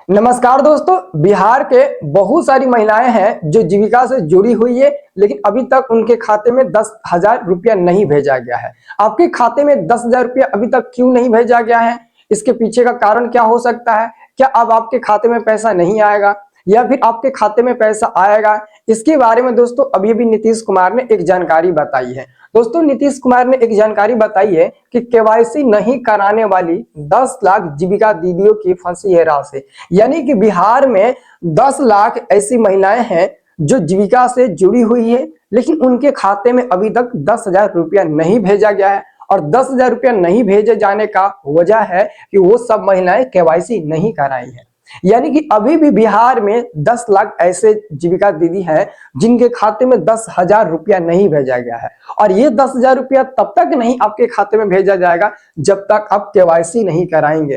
नमस्कार दोस्तों। बिहार के बहुत सारी महिलाएं हैं जो जीविका से जुड़ी हुई है, लेकिन अभी तक उनके खाते में 10,000 रुपया नहीं भेजा गया है। आपके खाते में 10,000 रुपया अभी तक क्यों नहीं भेजा गया है? इसके पीछे का कारण क्या हो सकता है? क्या अब आपके खाते में पैसा नहीं आएगा या फिर आपके खाते में पैसा आएगा? इसके बारे में दोस्तों अभी अभी नीतीश कुमार ने एक जानकारी बताई है। दोस्तों नीतीश कुमार ने एक जानकारी बताई है कि केवाईसी नहीं कराने वाली 10 लाख जीविका दीदियों की फंसी है राशि। यानी कि बिहार में 10 लाख ऐसी महिलाएं हैं जो जीविका से जुड़ी हुई है, लेकिन उनके खाते में अभी तक 10,000 रुपया नहीं भेजा गया है। और 10,000 रुपया नहीं भेजे जाने का वजह है कि वो सब महिलाएं केवाईसी नहीं कराई है। यानी कि अभी भी बिहार में 10 लाख ऐसे जीविका दीदी हैं जिनके खाते में 10,000 रुपया नहीं भेजा गया है। और ये 10,000 रुपया तब तक नहीं आपके खाते में भेजा जाएगा जब तक आप केवाईसी नहीं कराएंगे,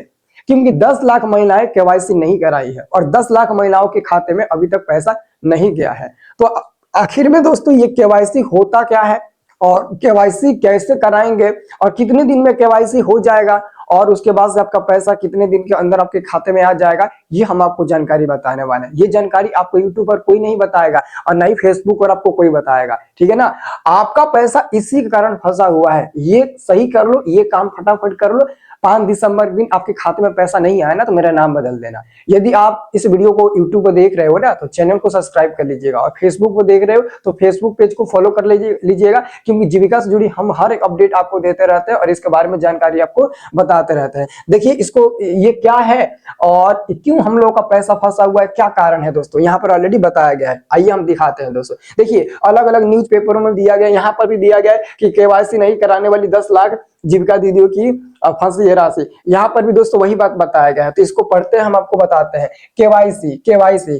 क्योंकि 10 लाख महिलाएं केवाईसी नहीं कराई है और 10 लाख महिलाओं के खाते में अभी तक पैसा नहीं गया है। तो आखिर में दोस्तों ये केवाईसी होता क्या है और केवाईसी कैसे कराएंगे और कितने दिन में केवाईसी हो जाएगा और उसके बाद से आपका पैसा कितने दिन के अंदर आपके खाते में आ जाएगा, ये हम आपको जानकारी बताने वाले हैं। ये जानकारी आपको यूट्यूब पर कोई नहीं बताएगा और ना ही फेसबुक पर आपको कोई बताएगा, ठीक है ना। आपका पैसा इसी के कारण फंसा हुआ है, ये सही कर लो, ये काम फटाफट कर लो। 5 दिसंबर के दिन आपके खाते में पैसा नहीं आया ना तो मेरा नाम बदल देना। यदि आप इस वीडियो को यूट्यूब पर देख रहे हो ना तो चैनल को सब्सक्राइब कर लीजिएगा और फेसबुक पर देख रहे हो तो फेसबुक पेज को फॉलो कर लीजिएगा, क्योंकि जीविका से जुड़ी हम हर एक अपडेट आपको देते रहते हैं और इसके बारे में जानकारी आपको बताते रहते हैं। देखिए इसको ये क्या है और क्यों हम लोगों का पैसा फंसा हुआ है, क्या कारण है दोस्तों, यहाँ पर ऑलरेडी बताया गया है। आइए हम दिखाते हैं दोस्तों। देखिए अलग अलग न्यूज पेपरों में दिया गया, यहाँ पर भी दिया गया है कि केवाईसी नहीं कराने वाली 10 लाख जीविका दीदियों की फंसी है राशि। यहाँ पर भी दोस्तों वही बात बताया गया है, तो इसको पढ़ते हैं, हम आपको बताते हैं। केवाईसी केवाईसी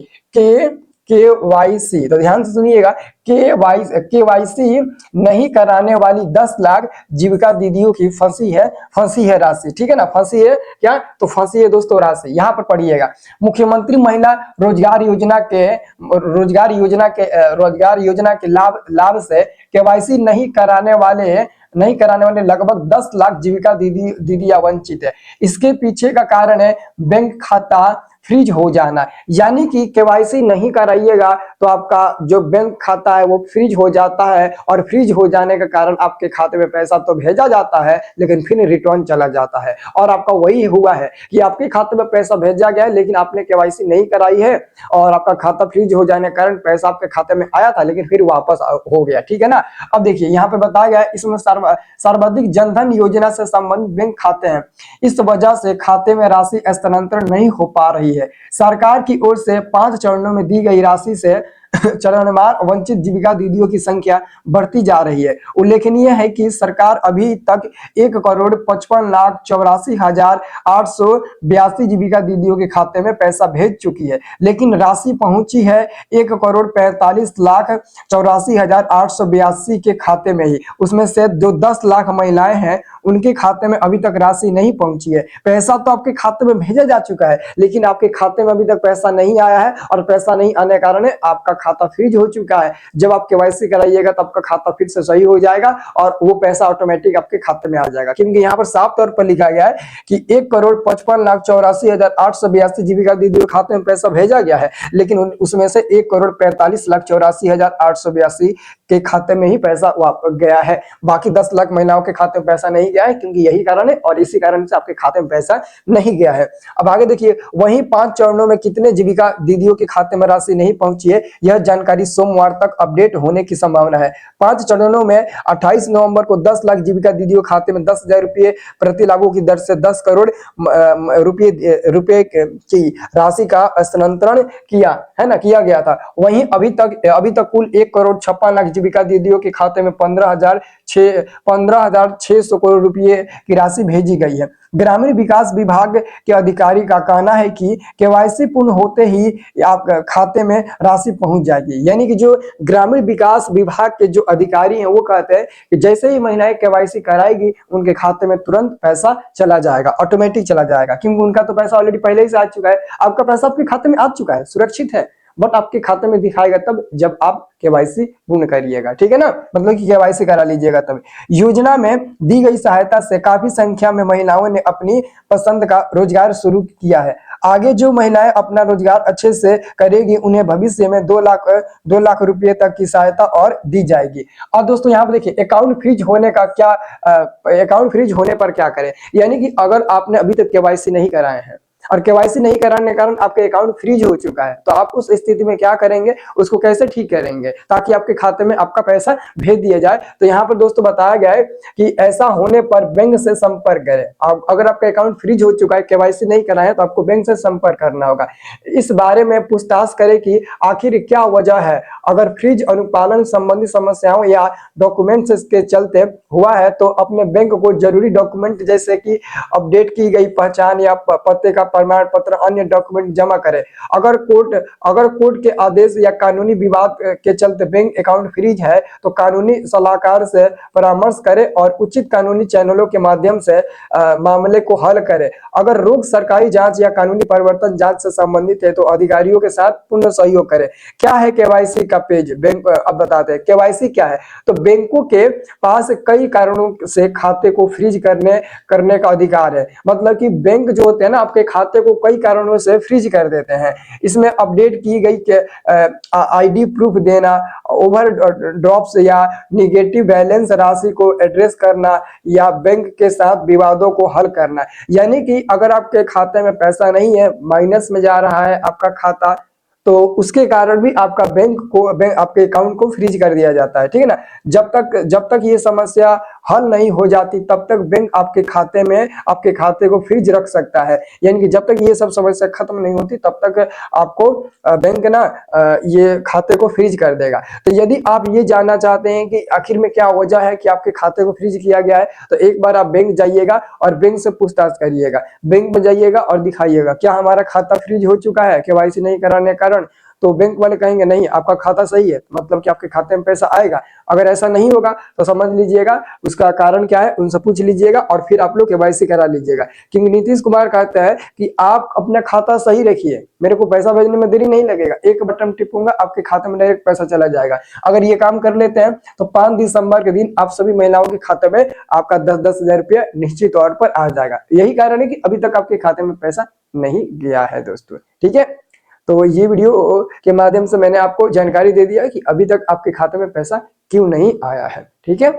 केवाईसी तो ध्यान से सुनिएगा। केवाईसी नहीं कराने वाली 10 लाख जीविका दीदियों की फंसी है राशि, ठीक है ना। फंसी है क्या, तो फंसी है दोस्तों राशि। यहाँ पर पढ़िएगा, मुख्यमंत्री महिला रोजगार योजना के लाभ से केवाईसी नहीं कराने वाले लगभग 10 लाख जीविका दीदियां वंचित है। इसके पीछे का कारण है बैंक खाता फ्रीज हो जाना। यानी कि केवाईसी नहीं कराइएगा तो आपका जो बैंक खाता है वो फ्रीज हो जाता है और फ्रीज हो जाने के कारण आपके खाते में पैसा तो भेजा जाता है लेकिन फिर रिटर्न चला जाता है। और आपका वही हुआ है कि आपके खाते में पैसा भेजा गया है लेकिन आपने केवाईसी नहीं कराई है और आपका खाता फ्रीज हो जाने के कारण पैसा आपके खाते में आया था लेकिन फिर वापस हो गया, ठीक है ना। अब देखिए यहाँ पे बताया गया है, इसमें सर्वाधिक जनधन योजना से संबंधित बैंक खाते हैं, इस वजह से खाते में राशि स्थानांतरण नहीं हो पा रही है। सरकार की ओर से 5 चरणों में दी गई राशि से चरणवार वंचित जीविका दीदियों की संख्या बढ़ती जा रही है। उल्लेखनीय है कि सरकार अभी तक 1,55,84,882 जीविका दीदियों के खाते में पैसा भेज चुकी है, लेकिन राशि पहुंची है 1,45,84,882 के खाते में ही। उसमें से जो 10 लाख महिलाएं हैं उनके खाते में अभी तक राशि नहीं पहुंची है। पैसा तो आपके खाते में भेजा जा चुका है लेकिन आपके खाते में अभी तक पैसा नहीं आया है और पैसा नहीं आने के कारण आपका खाता फ्रीज हो चुका है। जब आप केवाईसी कराइएगा तो आपका खाता फिर से सही हो जाएगा और वो पैसा ऑटोमेटिक आपके खाते में आ जाएगा, क्योंकि यहाँ पर साफ तौर पर लिखा गया है कि 1,55,84,882 जीविका दीदियों के खाते में पैसा भेजा गया है, लेकिन उसमें से 1,45,84,882 के खाते में ही पैसा गया है। बाकी 10 लाख महिलाओं के खाते में पैसा नहीं गया है, क्योंकि यही कारण है और इसी कारण से आपके खाते में पैसा नहीं गया है। अब आगे देखिए, वहीं 5 चरणों में कितने जीविका दीदियों के खाते में राशि नहीं पहुंची है, यह जानकारी सोमवार तक अपडेट होने की संभावना है। 5 चरणों में 28 नवंबर को 10 लाख जीविका दीदियों खाते में 10,000 रुपये प्रति लागू की दर से 10 करोड़ रुपए की राशि का हस्तांतरण किया गया था। वहीं अभी तक कुल 1,56,00,000 जीविका दीदियों के खाते में 15,600 करोड़ रुपए की राशि भेजी गई है। ग्रामीण विकास विभाग के अधिकारी का कहना है कि केवाईसी पूर्ण होते ही आप खाते में राशि पहुंच जाएगी। यानी कि जो ग्रामीण विकास विभाग के जो अधिकारी हैं वो कहते हैं कि जैसे ही महिलाएं केवाईसी कराएगी उनके खाते में तुरंत पैसा चला जाएगा, ऑटोमेटिक चला जाएगा, क्योंकि उनका तो पैसा ऑलरेडी पहले ही से आ चुका है। आपका पैसा आपके खाते में आ चुका है, सुरक्षित है। बट आपके खाते में दिखाएगा तब जब आप केवाईसी पूर्ण करिएगा, ठीक है ना, मतलब कि केवाईसी करा लीजिएगा तब। योजना में दी गई सहायता से काफी संख्या में महिलाओं ने अपनी पसंद का रोजगार शुरू किया है। आगे जो महिलाएं अपना रोजगार अच्छे से करेगी उन्हें भविष्य में 2 लाख रुपए तक की सहायता और दी जाएगी। और दोस्तों यहाँ पर देखिए अकाउंट फ्रीज होने का क्या, अकाउंट फ्रीज होने पर क्या करें, यानी कि अगर आपने अभी तक केवाईसी नहीं कराए हैं और केवाईसी नहीं कराने के कारण आपके अकाउंट फ्रीज हो चुका है, तो आप उस स्थिति में क्या करेंगे, उसको कैसे ठीक करेंगे ताकि आपके खाते में आपका पैसा भेज दिया जाए। तो यहाँ पर दोस्तों बताया गया है कि ऐसा होने पर बैंक से संपर्क करें। अगर आपका अकाउंट फ्रीज हो चुका है, केवाईसी नहीं कराए तो आपको बैंक से संपर्क करना होगा। इस बारे में पूछताछ करें कि आखिर क्या वजह है। अगर फ्रीज अनुपालन संबंधी समस्याओं या डॉक्यूमेंट्स के चलते हुआ है तो अपने बैंक को जरूरी डॉक्यूमेंट जैसे कि अपडेट की गई पहचान या पते का प्रमाण पत्र, अन्य डॉक्यूमेंट जमा करें। अगर कोर्ट के आदेश या कानूनी विवाद के चलते बैंक अकाउंट फ्रीज है तो कानूनी सलाहकार से परामर्श करें और उचित कानूनी चैनलों के माध्यम से मामले को हल करें। अगर रोग सरकारी जांच या कानूनी परिवर्तन जांच से संबंधित है तो अधिकारियों के साथ पूर्ण सहयोग करें। क्या है केवाईसी का पेज, बैंक अब बताते हैं केवाईसी क्या है। तो बैंकों के पास कई कारणों से खाते को फ्रीज करने का अधिकार है। मतलब कि बैंक जो होते हैं ना आपके खाते को कई कारणों से फ्रीज कर देते हैं। इसमें अपडेट की गई आईडी प्रूफ देना, ओवर ड्रॉप्स या निगेटिव बैलेंस राशि को एड्रेस करना या बैंक के साथ विवादों को हल करना। यानी कि अगर आपके खाते में पैसा नहीं है, माइनस में जा रहा है आपका खाता, तो उसके कारण भी आपका बैंक आपके अकाउंट को फ्रीज कर दिया जाता है, ठीक है ना। जब तक ये समस्या हल नहीं हो जाती तब तक बैंक आपके खाते को फ्रीज रख सकता है। यानी कि जब तक ये सब समस्या खत्म नहीं होती तब तक आपको बैंक ना ये खाते को फ्रीज कर देगा। तो यदि आप ये जानना चाहते हैं कि आखिर में क्या वजह है कि आपके खाते को फ्रीज किया गया है, तो एक बार आप बैंक जाइएगा और बैंक से पूछताछ करिएगा। बैंक में जाइएगा और दिखाइएगा क्या हमारा खाता फ्रीज हो चुका है केवाईसी नहीं कराने के कारण। तो बैंक वाले कहेंगे नहीं आपका खाता सही है, मतलब कि आपके खाते में पैसा आएगा। अगर ऐसा नहीं होगा तो समझ लीजिएगा उसका कारण क्या है, उनसे पूछ लीजिएगा और फिर आप लोग केवाईसी करा लीजिएगा। क्योंकि नीतीश कुमार कहते हैं कि आप अपना खाता सही रखिए, मेरे को पैसा भेजने में देरी नहीं लगेगा, एक बटन टिपूंगा आपके खाते में डायरेक्ट पैसा चला जाएगा। अगर ये काम कर लेते हैं तो 5 दिसंबर के दिन आप सभी महिलाओं के खाते में आपका 10-10 हजार रुपया निश्चित तौर पर आ जाएगा। यही कारण है कि अभी तक आपके खाते में पैसा नहीं गया है दोस्तों, ठीक है। तो ये वीडियो के माध्यम से मैंने आपको जानकारी दे दिया कि अभी तक आपके खाते में पैसा क्यों नहीं आया है, ठीक है।